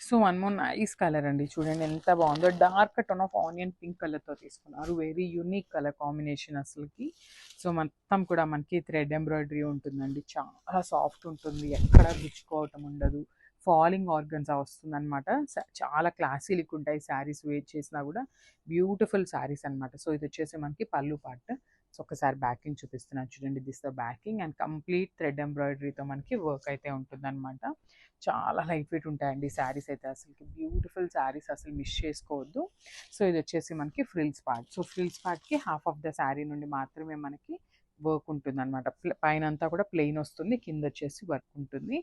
So one more nice colour అండి, చూడండి ఎంత బాగుందో. Dark tone of onion pink కలర్తో తీసుకున్నారు. వెరీ యూనిక్ కలర్ కాంబినేషన్ అసలుకి. సో మొత్తం కూడా మనకి థ్రెడ్ ఎంబ్రాయిడరీ ఉంటుందండి. చాలా సాఫ్ట్ ఉంటుంది, ఎక్కడ గుచ్చుకోవటం ఉండదు. ఫాలింగ్ ఆర్గన్సా వస్తుంది అనమాట. చాలా క్లాసీ లుక్ ఉంటాయి శారీస్ వేర్ చేసినా కూడా. బ్యూటిఫుల్ శారీస్ అనమాట. సో ఇది వచ్చేసి మనకి పళ్ళు పార్ట్. సో ఒకసారి బ్యాకింగ్ చూపిస్తున్నాను చూడండి. This the backing and complete thread ఎంబ్రాయిడరీతో మనకి వర్క్ అయితే ఉంటుందన్నమాట. చాలా లైట్ వెయిట్ ఉంటాయండి శారీస్ అయితే. అసలుకి బ్యూటిఫుల్ శారీస్, అసలు మిస్ చేసుకోవద్దు. సో ఇది వచ్చేసి మనకి ఫ్రిల్స్ పార్ట్. సో ఫ్రిల్స్ పార్ట్కి హాఫ్ ఆఫ్ ద శారీ నుండి మాత్రమే మనకి వర్క్ ఉంటుంది అనమాట. పైన అంతా కూడా ప్లెయిన్ వస్తుంది, కింద వచ్చేసి వర్క్ ఉంటుంది.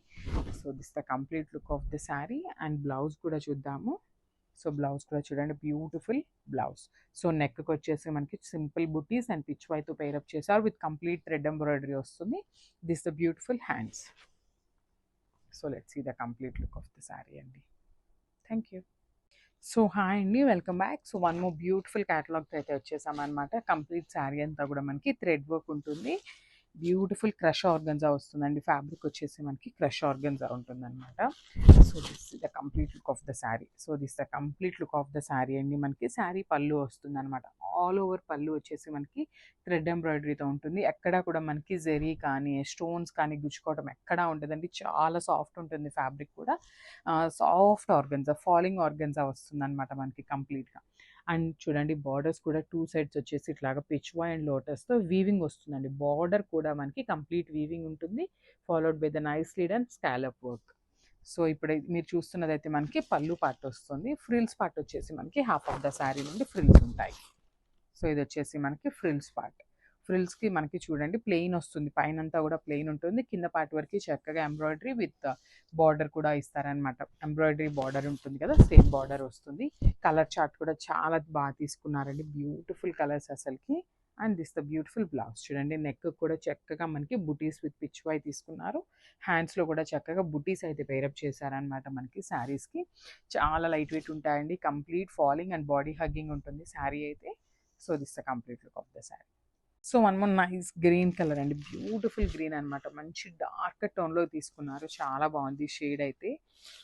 So this the complete look of the sari. And blouse కూడా చూద్దాము. సో బ్లౌజ్ కూడా చూడండి, బ్యూటిఫుల్ బ్లౌజ్. సో నెక్కి వచ్చేసి మనకి సింపుల్ బుటీస్ అండ్ పిచ్ వైతో పేరప్ చేశారు. విత్ కంప్లీట్ థ్రెడ్ ఎంబ్రాయిడరీ వస్తుంది. This the beautiful hands. So let's see the complete look of the sari అండి. Thank you. సో హాయ్ అండి, welcome back. So one more beautiful క్యాటలాగ్తో అయితే వచ్చేసామన్నమాట. కంప్లీట్ శారీ అంతా కూడా మనకి థ్రెడ్ వర్క్ ఉంటుంది. బ్యూటిఫుల్ క్రష్ ఆర్గన్జా వస్తుందండి. ఫ్యాబ్రిక్ వచ్చేసి మనకి క్రష్ ఆర్గన్జా ఉంటుందన్నమాట. So this the complete look of the sari. So this the complete look of the sari అండి. మనకి శారీ పళ్ళు వస్తుంది అనమాట. ఆల్ ఓవర్ పళ్ళు వచ్చేసి మనకి థ్రెడ్ ఎంబ్రాయిడరీతో ఉంటుంది. ఎక్కడా కూడా మనకి జెరీ కానీ స్టోన్స్ కానీ గుచ్చుకోవడం ఎక్కడా ఉండదండి. చాలా సాఫ్ట్ ఉంటుంది ఫ్యాబ్రిక్ కూడా. సాఫ్ట్ ఆర్గన్జా, ఫాలింగ్ ఆర్గన్జా వస్తుంది అనమాట మనకి కంప్లీట్గా. అండ్ చూడండి, బార్డర్స్ కూడా టూ సైడ్స్ వచ్చేసి ఇట్లాగా పిచ్వా అండ్ లోటస్తో వీవింగ్ వస్తుందండి. బార్డర్ కూడా మనకి కంప్లీట్ వీవింగ్ ఉంటుంది, followed by the nice lead and scallop work. So ఇప్పుడు మీరు చూస్తున్నదైతే మనకి పళ్ళు పార్ట్ వస్తుంది. ఫ్రిల్స్ పార్ట్ వచ్చేసి మనకి హాఫ్ ఆఫ్ ద శారీ నుండి ఫ్రిల్స్ ఉంటాయి. సో ఇది వచ్చేసి మనకి ఫ్రిల్స్ పార్ట్. ఫ్రిల్స్కి మనకి చూడండి ప్లెయిన్ వస్తుంది, పైన అంతా కూడా ప్లెయిన్ ఉంటుంది. కింద పార్ట్ వరకు చక్కగా ఎంబ్రాయిడరీ విత్ బార్డర్ కూడా ఇస్తారనమాట. ఎంబ్రాయిడరీ బార్డర్ ఉంటుంది కదా, సేమ్ బార్డర్ వస్తుంది. కలర్ చార్ట్ కూడా చాలా బాగా తీసుకున్నారండి. బ్యూటిఫుల్ కలర్స్ అసలుకి. And this the beautiful blouse. చూడండి, నెక్ కూడా చక్కగా మనకి బుటీస్ విత్ పిచ్ వై తీసుకున్నారు. హ్యాండ్స్లో కూడా చక్కగా బుటీస్ అయితే పేరప్ చేశారనమాట మనకి శారీస్కి. చాలా లైట్ వెయిట్ ఉంటాయండి. Complete falling and body hugging ఉంటుంది శారీ అయితే. So this the complete look of the sari. So one more nice green colour అండి, బ్యూటిఫుల్ గ్రీన్ అనమాట. మంచి డార్క్ టోన్లో తీసుకున్నారు, చాలా బాగుంది షేడ్ అయితే.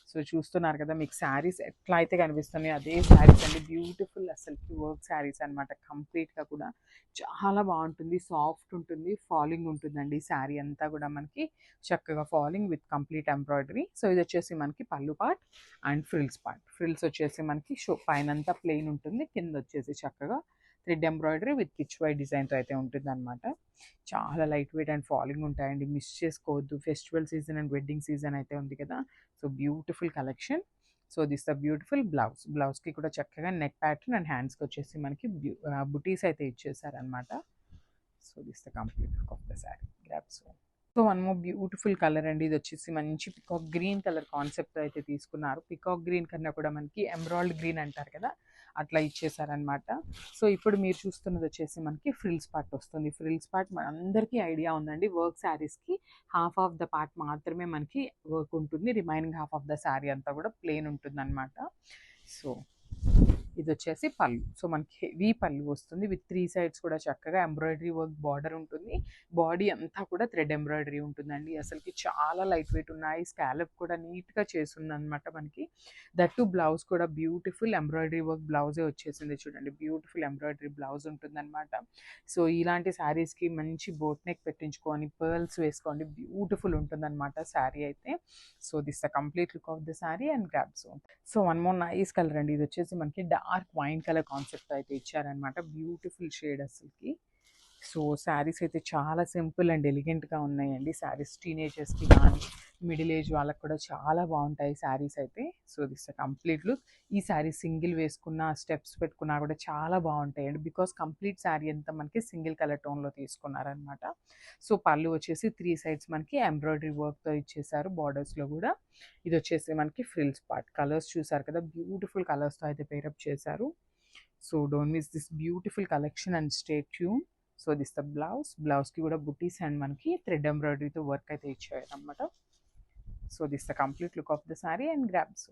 సో చూస్తున్నారు కదా, మీకు శారీస్ ఎట్లా అయితే కనిపిస్తున్నాయి అదే శారీస్ అండి. బ్యూటిఫుల్ అసలుకి వర్క్ శారీస్ అనమాట. కంప్లీట్గా కూడా చాలా బాగుంటుంది, సాఫ్ట్ ఉంటుంది, ఫాలింగ్ ఉంటుందండి శారీ అంతా కూడా మనకి చక్కగా falling with complete embroidery. So ఇది వచ్చేసి మనకి pallu part and frills part. Frills వచ్చేసి మనకి పైన అంతా ప్లెయిన్ ఉంటుంది, కింద వచ్చేసి చక్కగా థ్రెడ్ ఎంబ్రాయిడరీ విత్ పిచ్ వై డిజైన్తో అయితే ఉంటుంది అనమాట. చాలా లైట్ వెయిట్ అండ్ ఫాలింగ్ ఉంటాయండి, మిస్ చేసుకోవద్దు. Festival season and wedding season అయితే ఉంది కదా. So beautiful collection. So this the beautiful blouse. బ్లౌజ్కి కూడా చక్కగా నెక్ ప్యాటర్న్ అండ్ హ్యాండ్స్కి వచ్చేసి మనకి బుటీస్ అయితే ఇచ్చేసారనమాట. So this the complete look of the sari. గ్రాప్స్. So one more beautiful colour అండి. ఇది వచ్చేసి మంచి పికాక్ గ్రీన్ కలర్ కాన్సెప్ట్ అయితే తీసుకున్నారు. పికాక్ గ్రీన్ కన్నా కూడా మనకి ఎమరాల్డ్ గ్రీన్ అంటారు కదా, అట్లా ఇచ్చేసారనమాట. సో ఇప్పుడు మీరు చూస్తున్నది వచ్చేసి మనకి ఫ్రిల్స్ పార్ట్ వస్తుంది. ఫ్రిల్స్ పార్ట్ అందరికీ ఐడియా ఉందండి. వర్క్ శారీస్కి హాఫ్ ఆఫ్ ద పార్ట్ మాత్రమే మనకి వర్క్ ఉంటుంది, remaining half of the sari అంతా కూడా ప్లెయిన్ ఉంటుంది అనమాట. సో ఇది వచ్చేసి పళ్ళు. సో మనకి హెవీ పళ్ళు వస్తుంది విత్ త్రీ సైడ్స్ కూడా చక్కగా ఎంబ్రాయిడరీ వర్క్ బార్డర్ ఉంటుంది. బాడీ అంతా కూడా థ్రెడ్ ఎంబ్రాయిడరీ ఉంటుందండి. అసలుకి చాలా లైట్ వెయిట్ ఉన్నాయి. స్కాలప్ కూడా నీట్గా చేస్తుంది అనమాట మనకి. దట్టు బ్లౌజ్ కూడా బ్యూటిఫుల్ ఎంబ్రాయిడరీ వర్క్ బ్లౌజే వచ్చేసింది. చూడండి, బ్యూటిఫుల్ ఎంబ్రాయిడరీ బ్లౌజ్ ఉంటుందన్నమాట. సో ఇలాంటి శారీస్కి మంచి బోట్ నెక్ పెట్టించుకొని పర్ల్స్ వేసుకోండి, బ్యూటిఫుల్ ఉంటుందన్నమాట శారీ అయితే. So this the complete look of the sari and grasp. So one more nice colour అండి. ఇది వచ్చేసి మనకి డార్క్ వైన్ కలర్ కాన్సెప్ట్ అయితే ఇచ్చారనమాట. బ్యూటిఫుల్ షేడ్ అసలుకి. సో శారీస్ అయితే చాలా సింపుల్ అండ్ ఎలిగెంట్గా ఉన్నాయండి. శారీస్ టీనేజర్స్కి కానీ మిడిల్ ఏజ్ వాళ్ళకి కూడా చాలా బాగుంటాయి శారీస్ అయితే. So this complete look. ఈ శారీ సింగిల్ వేసుకున్న స్టెప్స్ పెట్టుకున్నా కూడా చాలా బాగుంటాయండి. బికాస్ కంప్లీట్ శారీ అంతా మనకి సింగిల్ కలర్ టోన్లో తీసుకున్నారనమాట. సో పళ్ళు వచ్చేసి త్రీ సైడ్స్ మనకి ఎంబ్రాయిడరీ వర్క్తో ఇచ్చేసారు, బార్డర్స్లో కూడా. ఇది వచ్చేసి మనకి ఫ్రిల్స్ పార్ట్. కలర్స్ చూసారు కదా, బ్యూటిఫుల్ కలర్స్తో అయితే పేరప్ చేశారు. So don't miss this beautiful collection and stay tune. So this the blouse. బ్లౌజ్కి కూడా బుటీస్ అండ్ మనకి థ్రెడ్ ఎంబ్రాయిడరీతో వర్క్ అయితే ఇచ్చారు అనమాట. So this the complete look of the sari and grasp.